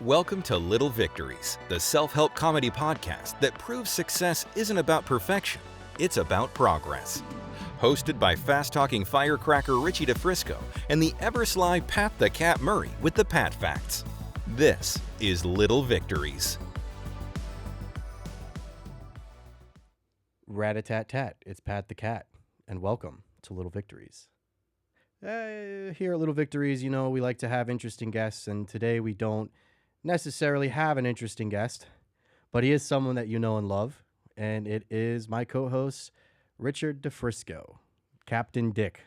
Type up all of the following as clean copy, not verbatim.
Welcome to Little Victories, the self-help comedy podcast that proves success isn't about perfection, it's about progress. Hosted by fast-talking firecracker Richie DeFrisco and the ever-sly Pat the Cat Murray with the Pat Facts. This is Little Victories. Rat-a-tat-tat, it's Pat the Cat, and welcome to Little Victories. Here at Little Victories, you know, we like to have interesting guests, and today we don't necessarily have an interesting guest, but he is someone that you know and love, and it is my co-host, Richard DeFrisco, Captain Dick.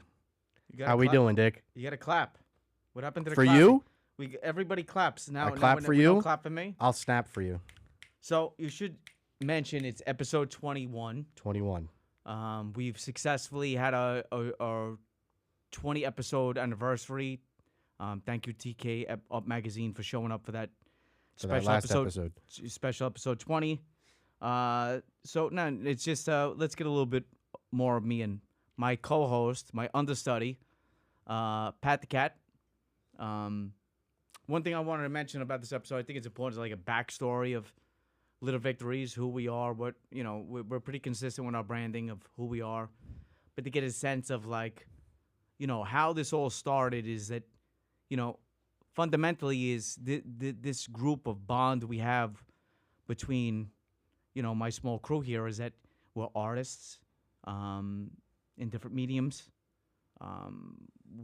How we doing, Dick? You got to clap. What happened to the For clapping? you? Everybody claps. Now, I clap for we you? don't clap for me? I'll snap for you. So you should mention it's episode 21. 21. We've successfully had a 20-episode anniversary. Thank you, TK Up Magazine, for showing up for that special episode. Special episode 20. So now it's just let's get a little bit more of me and my co-host, my understudy, Pat the Cat. One thing I wanted to mention about this episode, I think it's important, is like a backstory of Little Victories, who we are, what, you know, we're pretty consistent with our branding of who we are, but to get a sense of, like, you know, how this all started is that, you know, fundamentally is this group of bond we have between, you know, my small crew here is that we're artists in different mediums.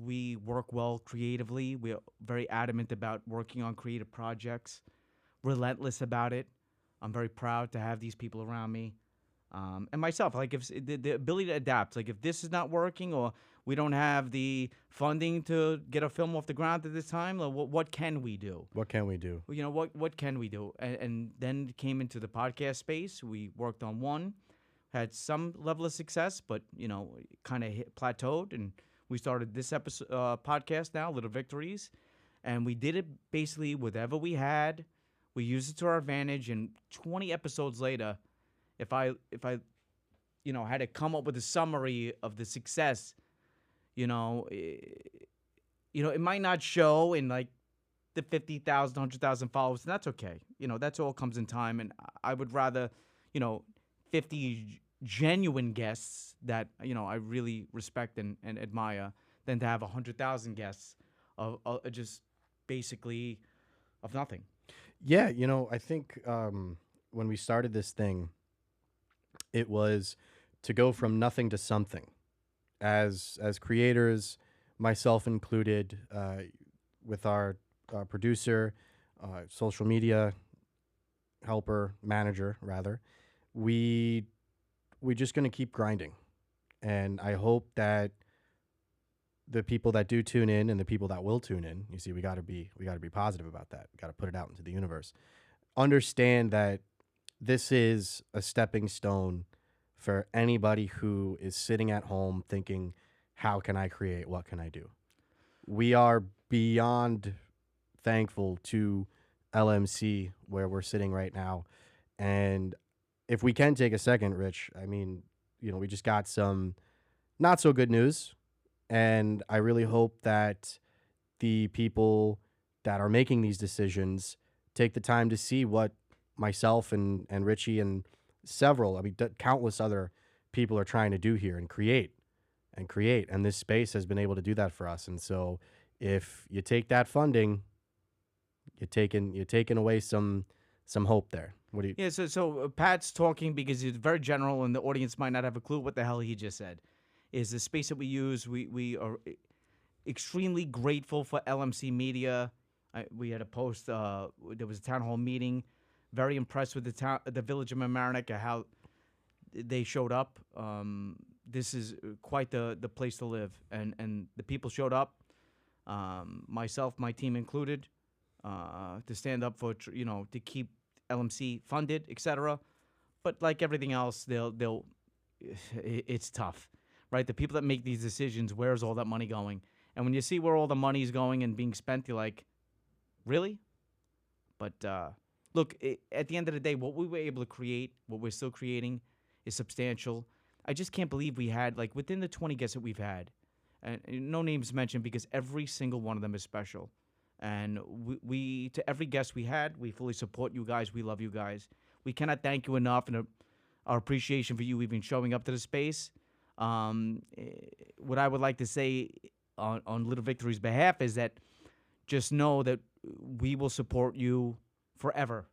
We work well creatively. We're very adamant about working on creative projects, relentless about it. I'm very proud to have these people around me. And myself, like, if the ability to adapt, like if this is not working or we don't have the funding to get a film off the ground at this time, like, what can we do? What can we do? You know, what can we do? And then came into the podcast space. We worked on one, had some level of success, but, you know, kind of plateaued. And we started this episode podcast now, Little Victories. And we did it basically with whatever we had. We used it to our advantage. And 20 episodes later, if I you know, had to come up with a summary of the success, you know, it might not show in like the 50,000, 100,000 followers, and that's okay. You know, that's all comes in time, and I would rather, you know, 50 genuine guests that, you know, I really respect and admire than to have 100,000 guests of just basically of nothing. Yeah, you know, I think when we started this thing, it was to go from nothing to something. As creators, myself included, with our producer, social media helper, manager, rather, we just going to keep grinding. And I hope that the people that do tune in and the people that will tune in, you see, we got to be positive about that. We got to put it out into the universe. Understand that this is a stepping stone for anybody who is sitting at home thinking, how can I create? What can I do? We are beyond thankful to LMC where we're sitting right now. And if we can take a second, Rich, I mean, you know, we just got some not so good news. And I really hope that the people that are making these decisions take the time to see what myself and Richie and several, countless other people are trying to do here and create. And this space has been able to do that for us. And so if you take that funding, you're taking away some hope there. What do you? Yeah, so Pat's talking because he's very general and the audience might not have a clue what the hell he just said. Is the space that we use, we are extremely grateful for LMC Media. We had a post, there was a town hall meeting. Very impressed with the Village of Mamaroneck, how they showed up. This is quite the place to live, and the people showed up. Myself, my team included, to stand up for, you know, to keep LMC funded, etc. But like everything else, it's tough, right? The people that make these decisions, where's all that money going? And when you see where all the money is going and being spent, you're like, really? But look, at the end of the day, what we were able to create, what we're still creating, is substantial. I just can't believe we had, like, within the 20 guests that we've had, and no names mentioned because every single one of them is special. And we to every guest we had, we fully support you guys. We love you guys. We cannot thank you enough, and our appreciation for you even showing up to the space. What I would like to say on Little Victories' behalf is that just know that we will support you forever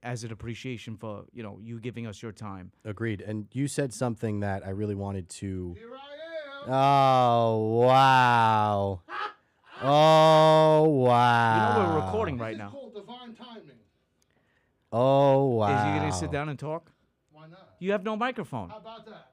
as an appreciation for you giving us your time. Agreed. And you said something that I really wanted to. Here I am. Oh wow! Oh wow! We're recording right This now. is called divine timing. Oh wow! Is you gonna sit down and talk? Why not? You have no microphone. How about that?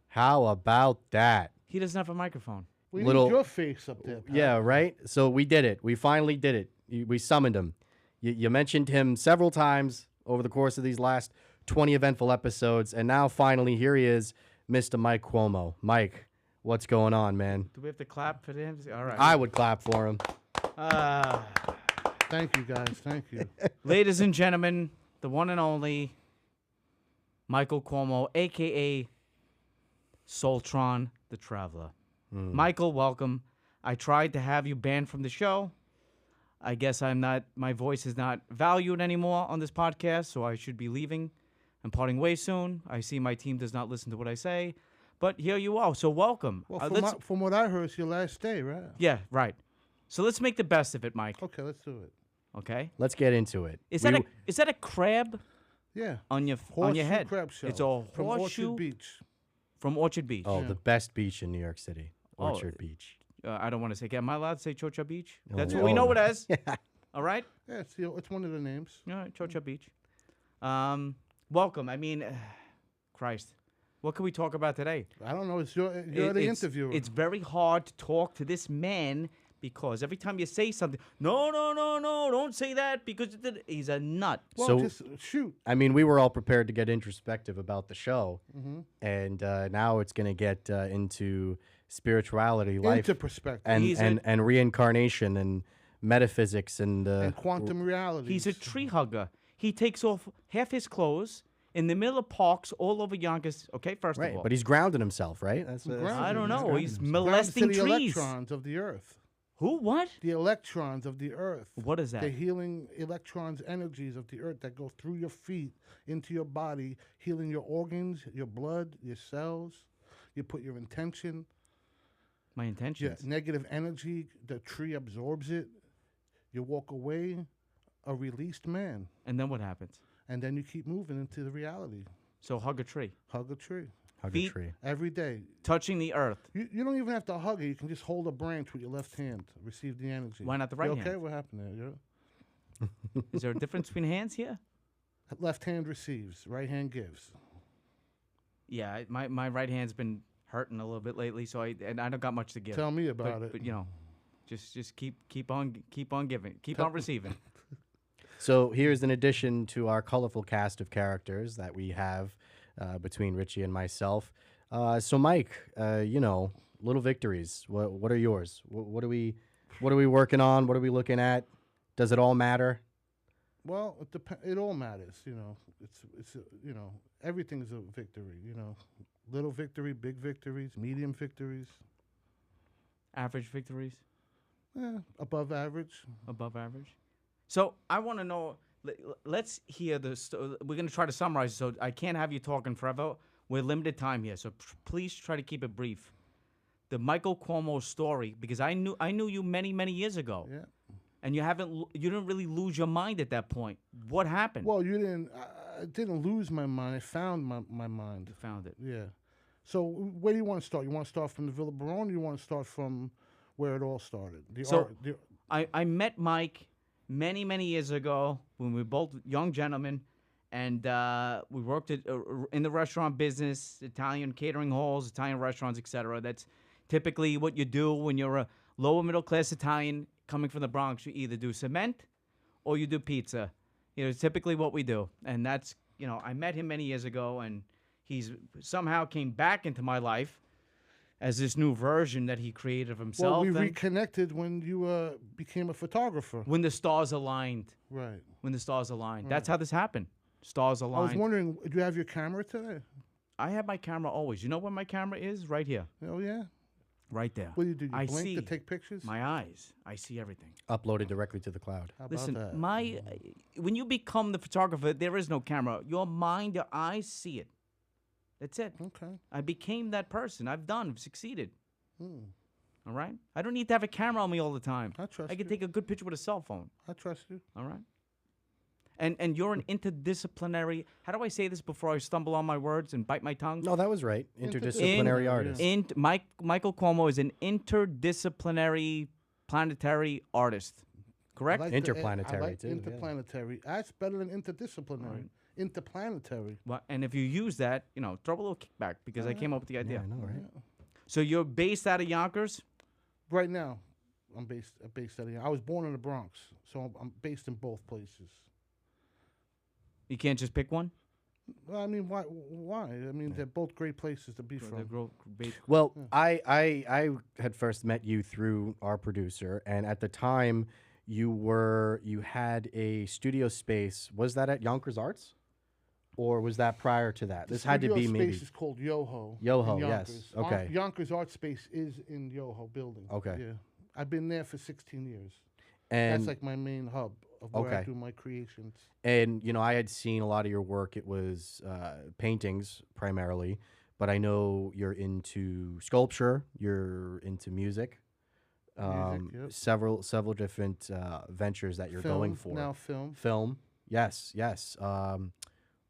How about that? He doesn't have a microphone. We Little- need your face up there. Pat. Yeah, right. So we did it. We finally did it. We summoned him. You mentioned him several times over the course of these last 20 eventful episodes, and now finally here he is, Mr. Mike Cuomo. Mike, what's going on, man? Do we have to clap for him? All right. I would clap for him. Thank you, guys. Thank you. Ladies and gentlemen, the one and only Michael Cuomo, a.k.a. Soltron the Traveler. Michael, welcome. I tried to have you banned from the show. I guess my voice is not valued anymore on this podcast, so I should be leaving and parting ways soon. I see my team does not listen to what I say, but here you are, so welcome. Well, from what I heard, it's your last day, right? Yeah, right. So let's make the best of it, Mike. Okay, let's do it. Okay? Let's get into it. Is that a crab Yeah. on your Horseshoe head? crab shell. It's a from horseshoe Orchard Beach. from Orchard Beach. Oh, Yeah. the best beach in New York City, Oh, Orchard Beach. I don't want to say. Am I allowed to say Chocha Beach? That's Oh, what we know oh. it as. All right? Yeah, it's one of the names. All right, Chocha Beach. Welcome. I mean, Christ. What can we talk about today? I don't know. You're the It's- interviewer. It's very hard to talk to this man because every time you say something, no, don't say that because he's a nut. well, So- just shoot. I mean, we were all prepared to get introspective about the show, Mm-hmm. and now it's going to get into spirituality, life, Into perspective. and reincarnation and metaphysics and and quantum reality. He's a tree hugger. He takes off half his clothes in the middle of parks all over Yonkers. Okay, first right. of all. But he's grounding himself, right? That's I don't know. grounding He's himself. molesting Grounded to the trees. electrons of the earth. Who? What? The electrons of the earth. What is that? The healing electrons, energies of the earth that go through your feet into your body, healing your organs, your blood, your cells. You put your intention, My your intentions. negative energy, the tree absorbs it. You walk away a released man. And then what happens? And then you keep moving into the reality. So hug a tree. Hug a tree Hug a Feet- tree. every day. Touching the earth. You don't even have to hug it. You can just hold a branch with your left hand, receive the energy. Why not the You right okay? hand? What happened there? Yeah. Is there a difference between hands here? Left hand receives, right hand gives. Yeah, my right hand's been hurting a little bit lately, so I don't got much to give. Tell me about it. But just keep on giving, keep on receiving. So here's an addition to our colorful cast of characters that we have between Richie and myself. So Mike, Little Victories. What are yours? What are we working on? What are we looking at? Does it all matter? Well, it all matters. It's everything's a victory. Little victory, big victories, medium victories, Average victories, above average. above average. So I want to know. Let's hear the. We're gonna try to summarize. So I can't have you talking forever. We're limited time here, so please try to keep it brief. The Michael Cuomo story, because I knew you many years ago, Yeah. and you didn't really lose your mind at that point. What happened? Well, you didn't. I didn't lose my mind. I found my mind. You found it. Yeah. So where do you want to start? You want to start from the Villa Barone? Or you want to start from where it all started? I met Mike many years ago when we were both young gentlemen, and we worked in the restaurant business, Italian catering halls, Italian restaurants, etc. That's typically what you do when you're a lower middle class Italian coming from the Bronx. You either do cement or you do pizza. It's typically what we do, and that's I met him many years ago, and he's somehow came back into my life as this new version that he created of himself. well, we and reconnected when you became a photographer. when the stars aligned. Right. When the stars aligned. That's how this happened. Stars I was aligned. wondering, do you have your camera today? I have my camera always. You know where my camera is? Right here. Oh yeah. Right there. What do you do? You I blink see to take pictures? my eyes. I see everything. Uploaded directly to the cloud. How about Listen, that? when you become the photographer, there is no camera. Your mind, your eyes see it. That's it. Okay. I became that person. I've succeeded. Hmm. All right? I don't need to have a camera on me all the time. I trust I can you. take a good picture with a cell phone. I trust you. All right? And you're an interdisciplinary. How do I say this before I stumble on my words and bite my tongue? No, that was right. Interdisciplinary, Interdisciplinary yeah. artist. Michael Cuomo is an interdisciplinary planetary artist. Correct? I like the- Interplanetary, I like too, yeah. interplanetary. That's better than interdisciplinary. Interplanetary. Well, and if you use that, throw a little kickback because I came up with the idea. Yeah, I know, right? So you're based out of Yonkers? Right now, I'm based out of. I was born in the Bronx, so I'm based in both places. You can't just pick one? Well, I mean, why? I mean, they're both great places to be from. Well, I had first met you through our producer, and at the time, you had a studio space. Was that at Yonkers Arts, or was that prior to that? This had to be Studio maybe. space is called Yoho. Yoho, in yes. Yonkers. Okay. Yonkers Art Space is in Yoho building. Okay. Yeah, I've been there for 16 years. And That's like my main hub of where I Okay. do my creations. And I had seen a lot of your work. It was paintings primarily, but I know you're into sculpture. You're into music. Yep. Several different ventures that you're going for. Now film. Film. Yes.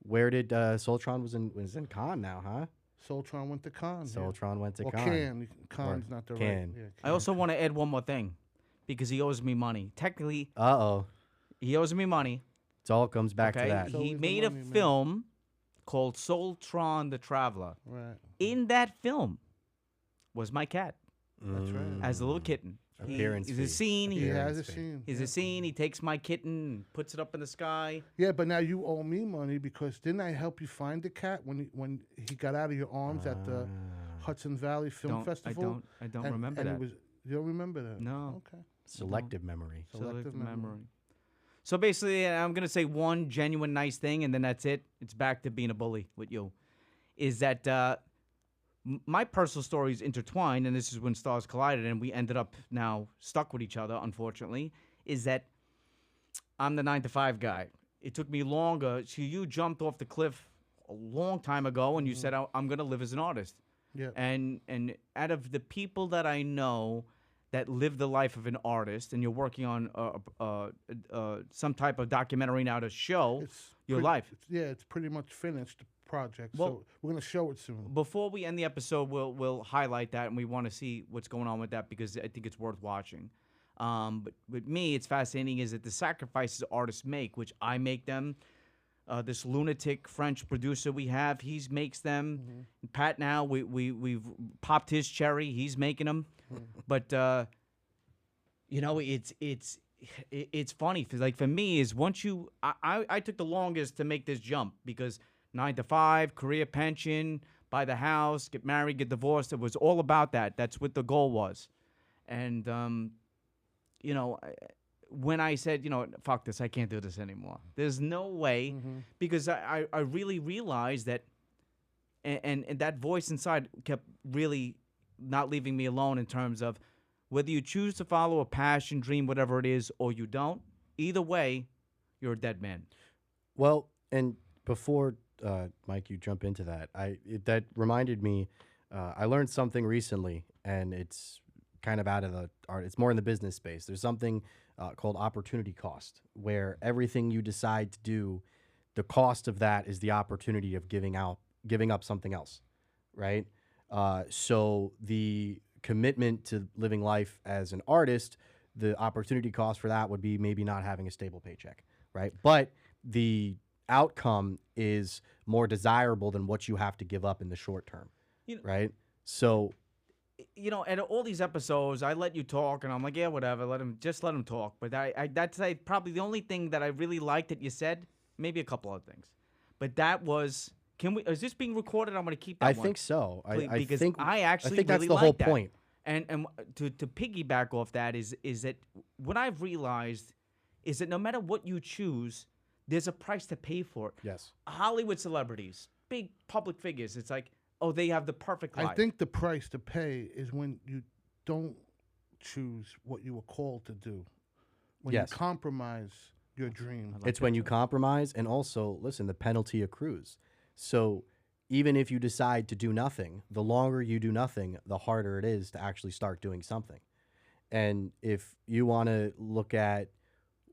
Where did Soltron was in Cannes now, huh? Soltron went to Cannes. Soltron went to Or Cannes. Cannes not the Cannes. right. Yeah, I also want to add one more thing because he owes me money. Technically, Uh-oh. he owes me money. It all comes back Okay, to that. It's he always the made a money, man. film called Soltron the Traveler. Right. In that film was my cat That's right. as a little kitten. Appearance He's a fee. scene. He He, has a fee. scene. he's yeah. a scene. He takes my kitten, and puts it up in the sky. Yeah, but now you owe me money because didn't I help you find the cat when he got out of your arms at the Hudson Valley Film Festival? I don't And- remember and that. You don't remember that? No. Okay. Selective memory. Selective memory. So basically, I'm gonna say one genuine nice thing, and then that's it. It's back to being a bully with you. Is that my personal story is intertwined, and this is when stars collided, and we ended up now stuck with each other. Unfortunately, is that I'm the 9 to 5 guy. It took me longer. So you jumped off the cliff a long time ago, and you said I'm gonna live as an artist. Yeah. And out of the people that I know that live the life of an artist, and you're working on some type of documentary now to show your life. It's pretty much finished project. Well- so we're gonna show it soon. Before we end the episode, we'll highlight that, and we want to see what's going on with that because I think it's worth watching. But with me, it's fascinating is that the sacrifices artists make, which I make them. This lunatic French producer we have, he makes them. Pat now, we've popped his cherry. He's making them. But it's funny. 'Cause, like for me, is once I took the longest to make this jump because 9 to 5, career pension, buy the house, get married, get divorced. It was all about that. That's what the goal was. And when I said, fuck this, I can't do this anymore. There's no way because I really realized that, and that voice inside kept really not leaving me alone in terms of whether you choose to follow a passion, dream, whatever it is, or you don't. Either way, you're a dead man. Well, and before Mike, you jump into that, that reminded me. I learned something recently, and it's kind of out of the art. It's more in the business space. There's something called opportunity cost, where everything you decide to do, the cost of that is the opportunity of giving up something else, right? So the commitment to living life as an artist, the opportunity cost for that would be maybe not having a stable paycheck, right? But the outcome is more desirable than what you have to give up in the short term, right? So, at all these episodes, I let you talk, and I'm like, yeah, whatever, let him talk. But that's probably the only thing that I really liked that you said. Maybe a couple other things, but that was. Is this being recorded? I'm going to keep that. I one. think so. Because I actually think that's really the like whole that. point. And to piggyback off that is that what I've realized is that no matter what you choose, there's a price to pay for it. Yes. Hollywood celebrities, big public figures, it's like oh, they have the perfect life. I think the price to pay is when you don't choose what you were called to do. When Yes. you compromise your dream. It's when you compromise, and also, listen, the penalty accrues. So even if you decide to do nothing, the longer you do nothing, the harder it is to actually start doing something. And if you want to look at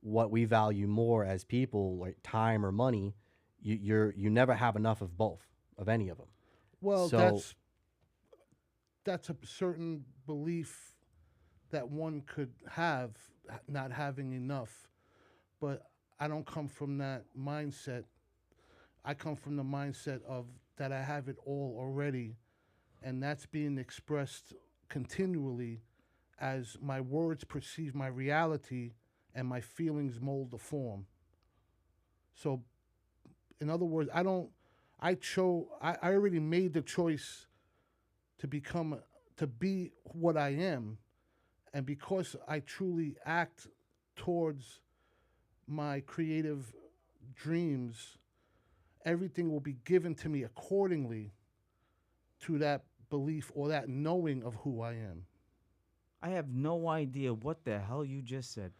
what we value more as people, like time or money, you never have enough of both, of any of them. Well, So- that's a certain belief that one could have, not having enough. But I don't come from that mindset. I come from the mindset of that I have it all already, and that's being expressed continually as my words perceive my reality and my feelings mold the form. So, in other words, I already made the choice to be what I am, and because I truly act towards my creative dreams, everything will be given to me accordingly to that belief or that knowing of who I am. I have no idea what the hell you just said.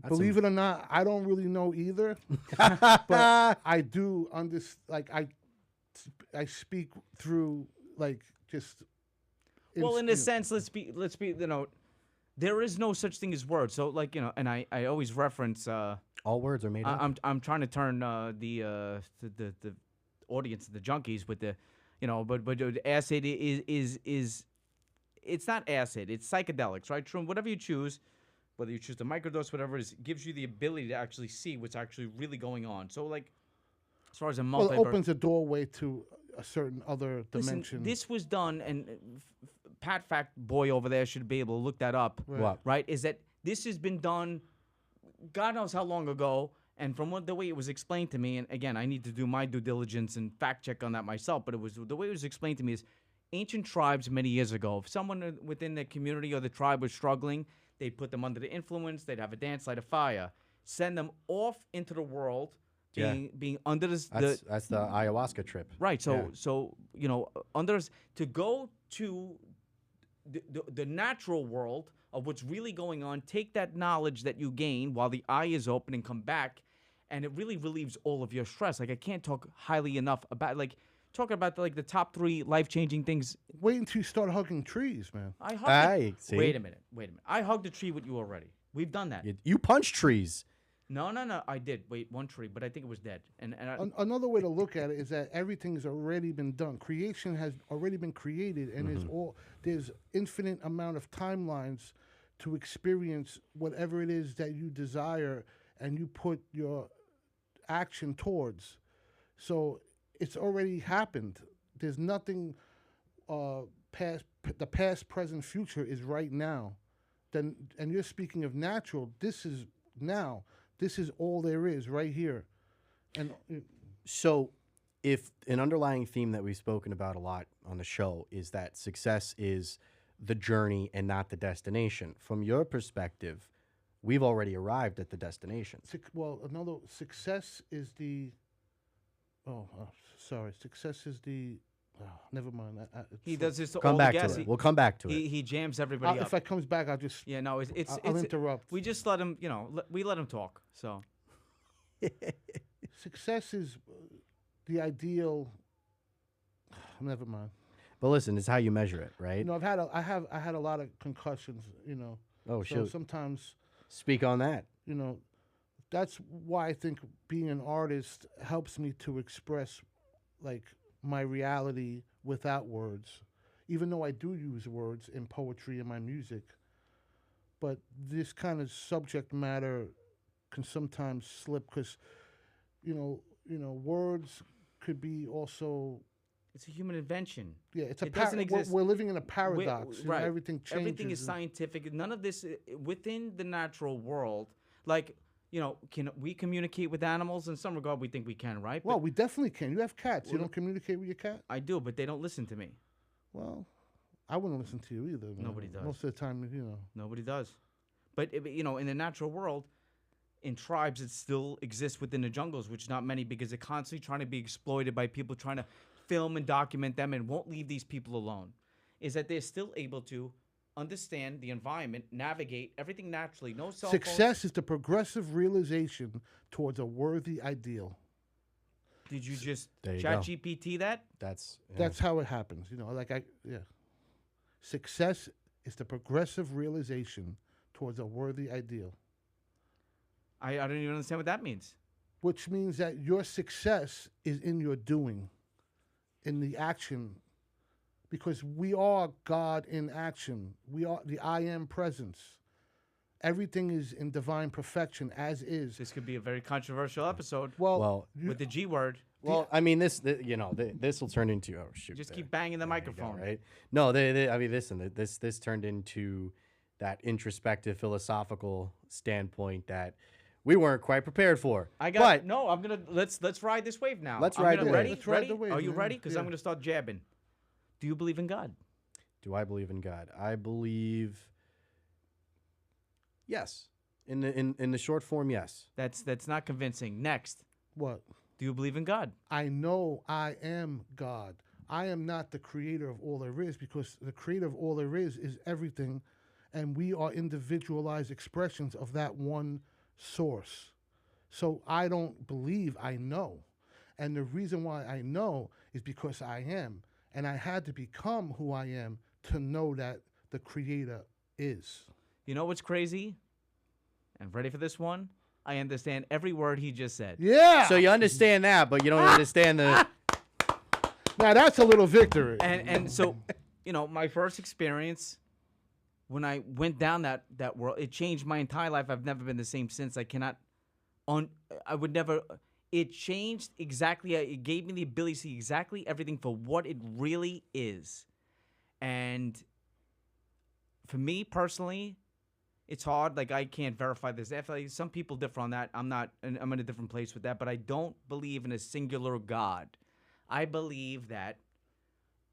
Believe it or not, I don't really know either, but I do understand. Like I speak through like just. Well, in a sense, let's be there is no such thing as words. So like and I always reference. All words are made up. I'm trying to turn the audience, the junkies, with the, but the acid is it's not acid, it's psychedelics, right? True, whatever you choose, whether you choose the microdose, whatever it is, gives you the ability to actually see what's actually really going on. So like, as far as a multiverse, it opens a doorway to a certain other dimension. Listen, this was done, and Pat Fact Boy over there should be able to look that up. What? Right? Is that this has been done God knows how long ago, and from the way it was explained to me, and again, I need to do my due diligence and fact check on that myself, but the way it was explained to me is ancient tribes many years ago, if someone within the community or the tribe was struggling, they'd put them under the influence, they'd have a dance, light a fire, send them off into the world, being under this. That's the ayahuasca trip. Right. So under to go to the natural world of what's really going on, take that knowledge that you gain while the eye is open and come back, and it really relieves all of your stress. Like I can't talk highly enough about talking about the top 3 life-changing things. Wait until you start hugging trees, man. I hugged see? Wait a minute. I hugged a tree with you already. We've done that. You punch trees. No. I did. Wait, one tree, but I think it was dead. And Another way to look at it is that everything's already been done. Creation has already been created, and there's infinite amount of timelines to experience whatever it is that you desire and you put your action towards. So it's already happened. There's nothing past. The past, present, future is right now. And you're speaking of natural. This is now. This is all there is right here. And So if an underlying theme that we've spoken about a lot on the show is that success is the journey and not the destination, from your perspective, we've already arrived at the destination. another success is the. Success is the. Never mind. he does this to Come all back the to gas. it. We'll come back to it. He jams everybody up. If it comes back, I'll just. Yeah, no, I'll interrupt. We just let him, we let him talk. So Success is the ideal. Never mind. But listen, it's how you measure it, right? I had a lot of concussions. Oh, so shoot. sometimes, Speak on that. that's why I think being an artist helps me to express, like, my reality without words, even though I do use words in poetry and my music. But this kind of subject matter can sometimes slip because, words could be also. it's a human invention. Yeah, it doesn't exist. We're living in a paradox. Right. Everything changes. Everything is scientific. None of this within the natural world. Like, can we communicate with animals? In some regard, we think we can, right? Well, we definitely can. You have cats. You don't communicate with your cat? I do, but they don't listen to me. Well, I wouldn't listen to you either. Man. Nobody does. Most of the time, Nobody does. But in the natural world, in tribes, it still exists within the jungles, which not many, because they're constantly trying to be exploited by people trying to film and document them and won't leave these people alone is that they're still able to understand the environment, navigate everything naturally. No cell phones. Success is the progressive realization towards a worthy ideal. Did you just There you chat go. GPT that? That's how it happens. Success is the progressive realization towards a worthy ideal. I don't even understand what that means. Which means that your success is in your doing, in the action, because we are God in action. We are the I am presence. Everything is in divine perfection, as is. This could be a very controversial episode Well, with the G word. well, I mean, this will turn into Just keep banging the There you go, microphone. right? No, I mean, listen, this turned into that introspective philosophical standpoint that we weren't quite prepared for. I'm gonna let's ride this wave now. Let's I'm ride gonna- the wave. ready? Let's ride Ready? the wave, Are you man. ready? Because I'm Yeah. gonna start jabbing. Do you believe in God? Do I believe in God? I believe, yes. In the short form, yes. That's not convincing. Next, What? do you believe in God? I know I am God. I am not the creator of all there is, because the creator of all there is everything, and we are individualized expressions of that one source. So I don't believe, I know. And the reason why I know is because I am. And I had to become who I am to know that the creator is. You know what's crazy? And ready for this one? I understand every word he just said. Yeah. So you understand that, but you don't understand the. Now that's a little victory. And so, my first experience when I went down that world, it changed my entire life. I've never been the same since. I would never. It changed exactly. It gave me the ability to see exactly everything for what it really is. And for me personally, it's hard. Like, I can't verify this. Some people differ on that. I'm in a different place with that. But I don't believe in a singular God. I believe that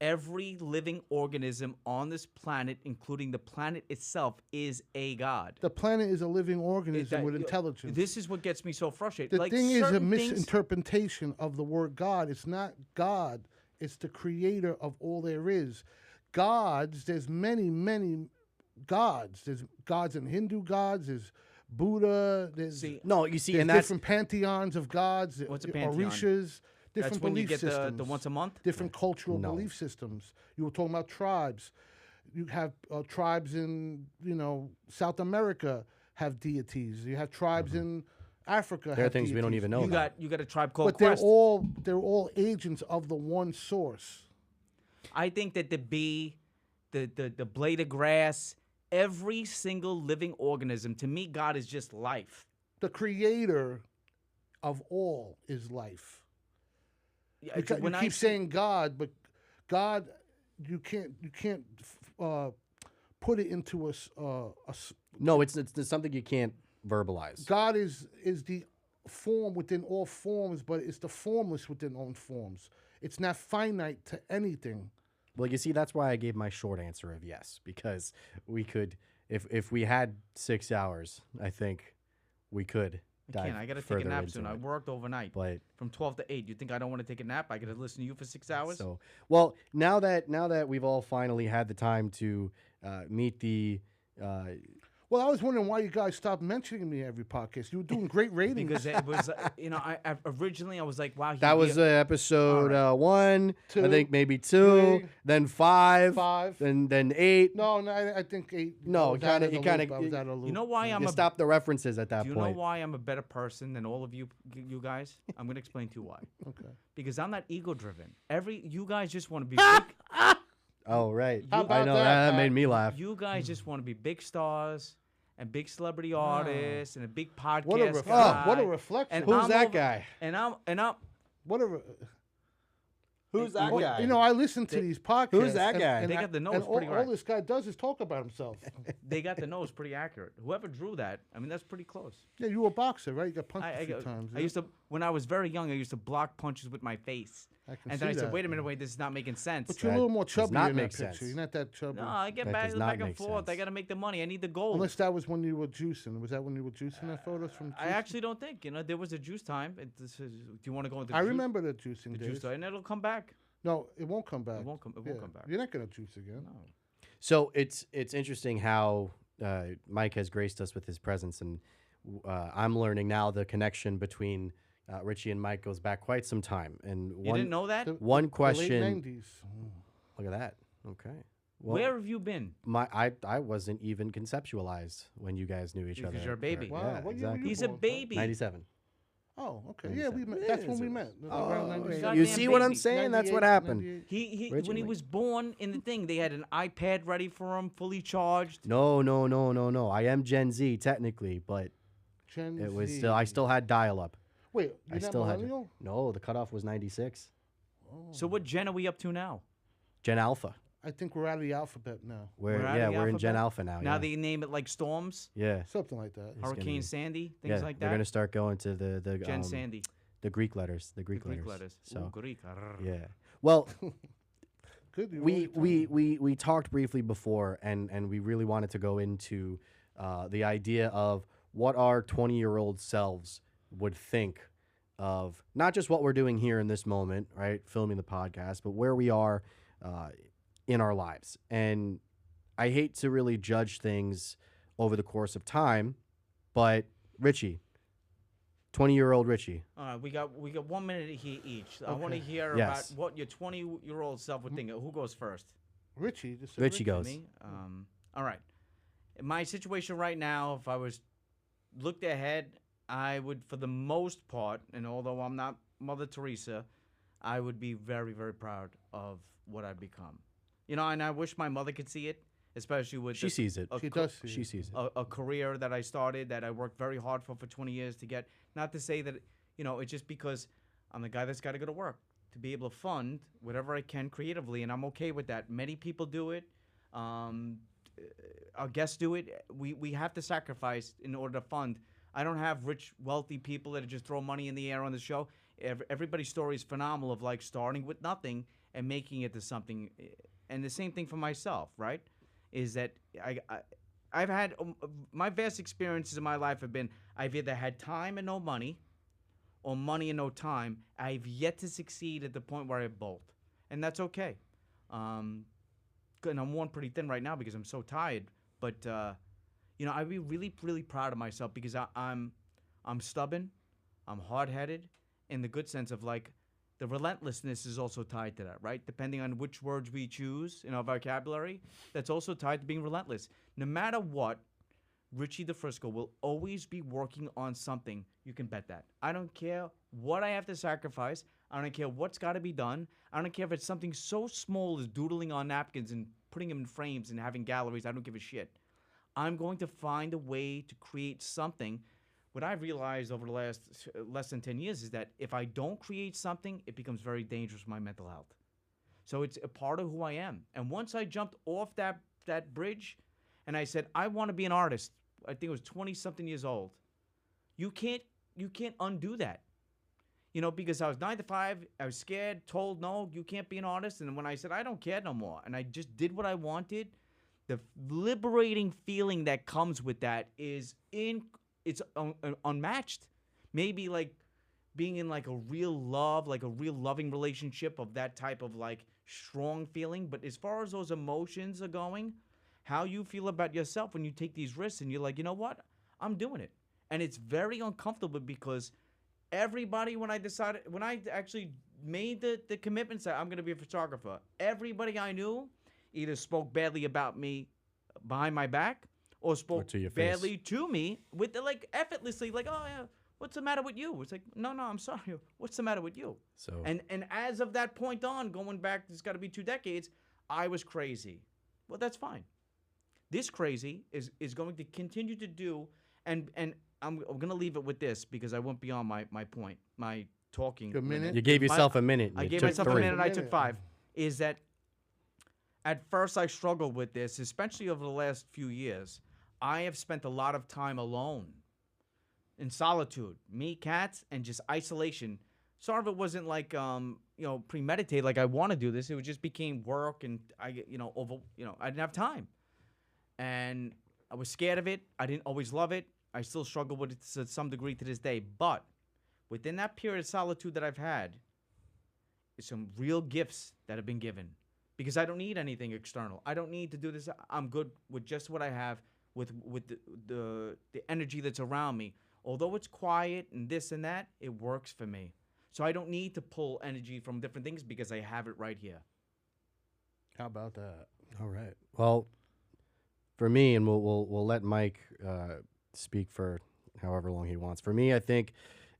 every living organism on this planet, including the planet itself, is a God. The planet is a living organism with intelligence. This is what gets me so frustrated. The Like, thing is a certain things- misinterpretation of the word God. It's not God. It's the creator of all there is. Gods, there's many, many gods. There's gods in Hindu gods. There's Buddha. There's, No, you see, there's and that's different pantheons of gods. What's a pantheon? Orishas. Different That's when you belief get systems. the once a month? Different cultural No. belief systems. You were talking about tribes. You have tribes in South America have deities. You have tribes in Africa. there are have things we don't deities. even know You about. got a tribe called But they're Quest. all agents of the one source. I think that the bee, the blade of grass, every single living organism, to me, God is just life. The creator of all is life. Yeah, You when I keep see- saying God, but God, you can't put it into No, it's something you can't verbalize. God is the form within all forms, but it's the formless within all forms. It's not finite to anything. Well, you see, that's why I gave my short answer of yes, because we could, if we had 6 hours, I think we could. I can't. I got to take a nap soon. I worked overnight But from 12 to 8. You think I don't want to take a nap? I got to listen to you for 6 hours? so well, now that we've all finally had the time to meet the. Well, I was wondering why you guys stopped mentioning me every podcast. You were doing great ratings. Because it was, I originally I was like, wow. That was episode All 1, Two, I think maybe 2, 3, then 5, 5. then 8. No, I think 8. No, I was out kinda- of the it kinda- loop. I was out of the loop. You know why I'm You a stopped the references at that Do you point. know why I'm a better person than all of you guys? I'm going to explain to you why. Okay. Because I'm not ego driven. You guys just want to be big. Oh, right. How I about know that, that Pat? made me laugh. You guys just want to be big stars and big celebrity artists and a big podcast What a guy. reflection. And Who's I'm that over- guy? And I'm What a. Who's that What- guy? You know, I listen to these podcasts. Who's that and- guy? And They I- got the nose and pretty all right. this guy does is talk about himself. they got the nose pretty accurate. Whoever drew that, I mean, that's pretty close. Yeah, you were a boxer, right? You got punched a few I times. used to, when I was very young, I used to block punches with my face. I can And then I see said, that. wait a minute, this is not making sense. But you're a That little more does chubby not in that make picture. sense. You're not that chubby. No, I get That back does not and make forth. I sense. got to make the money. I need the gold. Unless that was when you were juicing. Was that when you were juicing that photos from? I juicing? actually don't think. There was a juice time. Do you want to go into? I juice? remember the juicing the days. juice time, and it'll come back. No, it won't come back. It won't come back. You're not gonna juice again. No. So it's interesting how Mike has graced us with his presence, and I'm learning now the connection between Richie and Mike goes back quite some time. And You didn't know that? one The question. late 90s. Look at that. Okay. Well, Where have you been? I wasn't even conceptualized when you guys knew each other. Because you're a baby. Wow, Yeah, what year were exactly. you He's a born? baby. 97. Oh, okay. Yeah, we met. That's when we met. Oh, Around yeah. 97. you Goddamn see what I'm baby. saying? That's what 98, happened. 98. He Richie, when he like- was born in the thing, they had an iPad ready for him, fully charged. No. I am Gen Z technically, but Gen it was Z. still I still had dial up. Wait, I you're not still had millennial? no. The cutoff was 96. So what gen are we up to now? Gen Alpha. I think we're out of the alphabet now. We're out of the we're in Gen alphabet? Alpha now. Now yeah. they name it like storms, yeah. Something like that. gonna Hurricane be- Sandy, things Yeah, like they're that. gonna start going to the Gen Sandy, the Greek letters. The the Greek, Greek letters. letters. So Ooh, Greek. yeah. Well, Good. you we, already told me. we talked briefly before, and we really wanted to go into the idea of what our 20-year-old selves would think of not just what we're doing here in this moment, right, filming the podcast, but where we are in our lives. And I hate to really judge things over the course of time, but Richie, 20-year-old Richie. All right, we got 1 minute to hear each. I want to Okay. hear Yes. about what your 20-year-old self would think. Who goes first? Richie. Just said Richie goes. Me. All right. In my situation right now, if I was looked ahead, I would, for the most part, and although I'm not Mother Teresa, I would be very, very proud of what I've become. You know, and I wish my mother could see it, especially with She the- sees it. a She co- does see She it. sees it. a career that I started that I worked very hard for 20 years to get. Not to say that, you know, it's just because I'm the guy that's got to go to work to be able to fund whatever I can creatively, and I'm okay with that. Many people do it. Our guests do it. We have to sacrifice in order to fund. I don't have rich, wealthy people that just throw money in the air on the show. Everybody's story is phenomenal of like starting with nothing and making it to something. And the same thing for myself, right? Is that I've had my vast experiences in my life have been I've either had time and no money, or money and no time. I've yet to succeed at the point where I have both, and that's okay. And I'm worn pretty thin right now because I'm so tired. But you know, I'd be really, really proud of myself because I'm stubborn, I'm hard-headed, in the good sense of like the relentlessness is also tied to that, right? Depending on which words we choose in our vocabulary, that's also tied to being relentless. No matter what, Richie DeFrisco will always be working on something. You can bet that. I don't care what I have to sacrifice. I don't care what's got to be done. I don't care if it's something so small as doodling on napkins and putting them in frames and having galleries. I don't give a shit. I'm going to find a way to create something. What I've realized over the last less than 10 years is that if I don't create something, it becomes very dangerous for my mental health. So it's a part of who I am. And once I jumped off that bridge and I said, I want to be an artist, I think it was 20-something years old. You can't undo that. You know, because I was 9 to 5, I was scared, told, no, you can't be an artist. And when I said, I don't care no more, and I just did what I wanted, the liberating feeling that comes with that is it's unmatched. Maybe like being in like a real love, like a real loving relationship of that type of like strong feeling. But as far as those emotions are going, how you feel about yourself when you take these risks and you're like, you know what, I'm doing it. And it's very uncomfortable because everybody, when I actually made the commitment, said I'm going to be a photographer, everybody I knew either spoke badly about me behind my back or spoke to your face. badly to me with the, like effortlessly, like, oh yeah, what's the matter with you? It's like, no, I'm sorry. What's the matter with you? So And as of that point on, going back, it's got to be 2 decades, I was crazy. Well, that's fine. This crazy is going to continue to do, and I'm going to leave it with this because I went beyond my point, my talking. A minute? you gave yourself a minute. I you gave took myself 3. a minute and I took Minute. 5. Is that at first I struggled with this, especially over the last few years. I have spent a lot of time alone, in solitude, me, cats, and just isolation. Some of it wasn't like premeditated, like I want to do this. It just became work, and I didn't have time, and I was scared of it. I didn't always love it. I still struggle with it to some degree to this day. But within that period of solitude that I've had, some real gifts that have been given, because I don't need anything external. I don't need to do this. I'm good with just what I have, with the energy that's around me. Although it's quiet and this and that, it works for me. So I don't need to pull energy from different things because I have it right here. How about that? All right. Well, for me, and we'll let Mike speak for however long he wants. For me, I think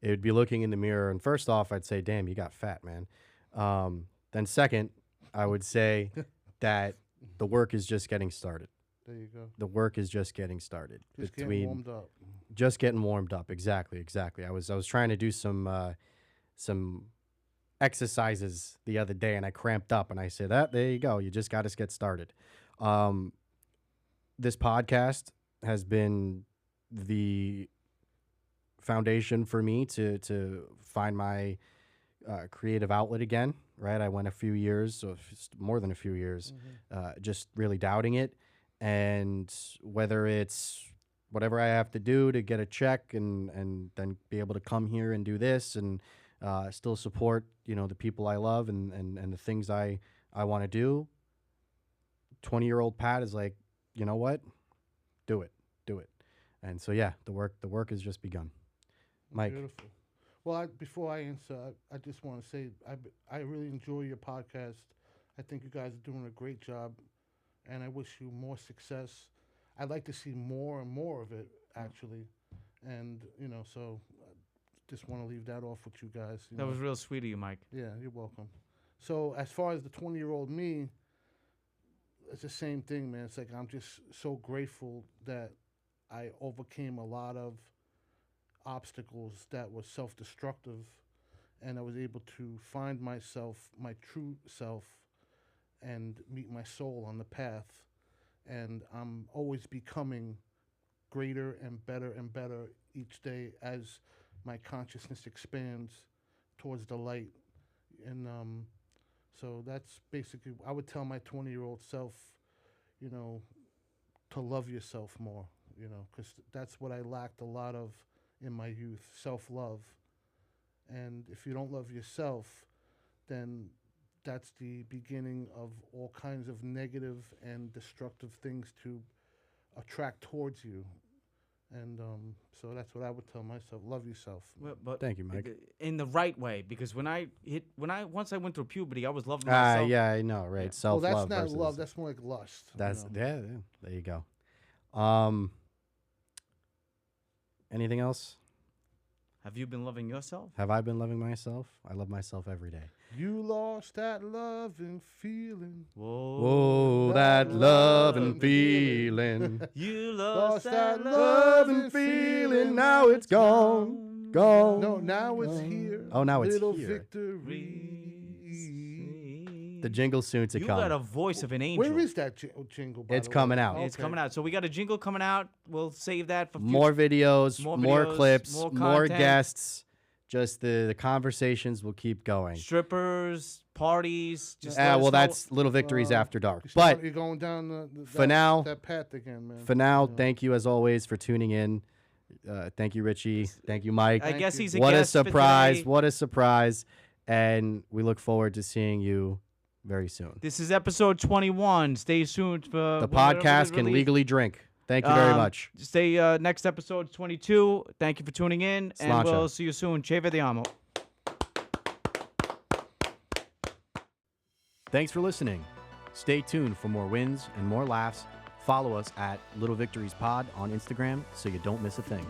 it would be looking in the mirror, and first off, I'd say, "Damn, you got fat, man." Then second, I would say that the work is just getting started. There you go. The work is just getting started. Just getting warmed up. Just getting warmed up. Exactly. I was trying to do some exercises the other day, and I cramped up, and I said, there you go. You just got to get started. This podcast has been the foundation for me to find my creative outlet again, right? I went a few years, so more than a few years, just really doubting it. And whether it's whatever I have to do to get a check and then be able to come here and do this and still support, the people I love and the things I want to do, 20-year-old Pat is like, you know what? Do it. And so, yeah, the work has just begun. Mike. Beautiful. Well, before I answer, I just want to say I really enjoy your podcast. I think you guys are doing a great job, and I wish you more success. I'd like to see more and more of it, actually. And, so just want to leave that off with you guys. That was real sweet of you, Mike. Yeah, you're welcome. So as far as the 20-year-old me, it's the same thing, man. It's like I'm just so grateful that I overcame a lot of obstacles that were self-destructive, and I was able to find myself, my true self, and meet my soul on the path. And I'm always becoming greater and better each day as my consciousness expands towards the light. And so that's basically, I would tell my 20-year-old self, to love yourself more, because that's what I lacked a lot of in my youth, self-love. And if you don't love yourself, then that's the beginning of all kinds of negative and destructive things to attract towards you. And so that's what I would tell myself. Love yourself. But Thank you, Mike. In the right way, because once I went through puberty, I was loving myself. Yeah, I know, right? Yeah. Self-love. Well, that's not versus, love. That's more like lust. That's yeah. There you go. Anything else? Have you been loving yourself? Have I been loving myself? I love myself every day. You lost that love and feeling. Whoa, that love and feeling. You lost that love and feeling. Now it's gone. No, now it's here. Oh, now it's Little here. Victories. The jingle's soon to You come. got a voice of an angel. Where is that jingle? By It's the way? coming out. It's coming out. So we got a jingle coming out. We'll save that for More videos, more videos, clips, more more content. guests. Just the conversations will keep going. strippers, parties. Just let us know. That's Little Victories After Dark. You're going down for now, that path again, man. For now, thank you as always for tuning in. Thank you, Richie. Thank you, Mike. I guess he's a What a guest for surprise. today. What a surprise. And we look forward to seeing you very soon. This is episode 21. Stay tuned for The whenever podcast it's can released. legally drink. Thank you very much. Stay next episode 22. Thank you for tuning in, and Sláinte. we'll see you soon. Che vediamo. Thanks for listening. Stay tuned for more wins and more laughs. Follow us at Little Victories Pod on Instagram so you don't miss a thing.